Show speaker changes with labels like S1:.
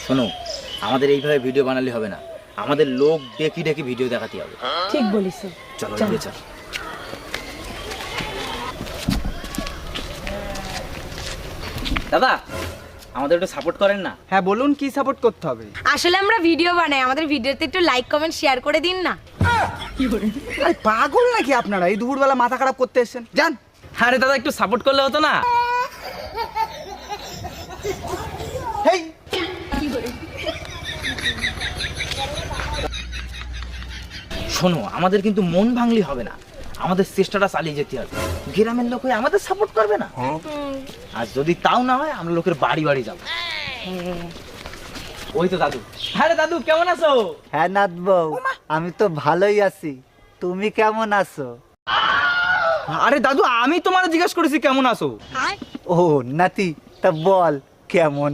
S1: শোনো, আমাদের এইভাবে ভিডিও বানালে হবে না, আমাদের লোক ডেকে ডেকে ভিডিও দেখাতে হবে।
S2: ঠিক বলিস।
S1: চলো চল। দাদা, আমাদের একটু সাপোর্ট করেন না?
S3: হ্যাঁ বলুন, কি সাপোর্ট করতে হবে?
S4: আসলে আমরা ভিডিও বানাই, আমাদের ভিডিওতে একটু লাইক কমেন্ট শেয়ার করে দিন না।
S3: আরে পাগল নাকি আপনারা? এই দুপুরবেলা মাথা খারাপ করতে এসেছেন, যান।
S1: আরে দাদা, একটু সাপোর্ট করলে হতো না?
S3: হেই,
S1: শোনো, আমাদের কিন্তু মন ভাঙলি হবে না, আমাদের চেষ্টাটা চালিয়ে যেতে হবে। গ্রামের লোক হয়ে আমাদের সাপোর্ট করবে না, আর যদি তাও না হয় আমরা লোকের বাড়ি বাড়ি যাবো। ওই তো দাদু। আরে দাদু, কেমন আছো?
S5: হ্যাঁ নাথ বউ, আমি তো ভালোই আছি। তুমি কেমন আছো?
S3: আরে দাদু, আমি তোমার জিজ্ঞেস করেছি কেমন আছো।
S5: ও নাতি, তা বল কেমন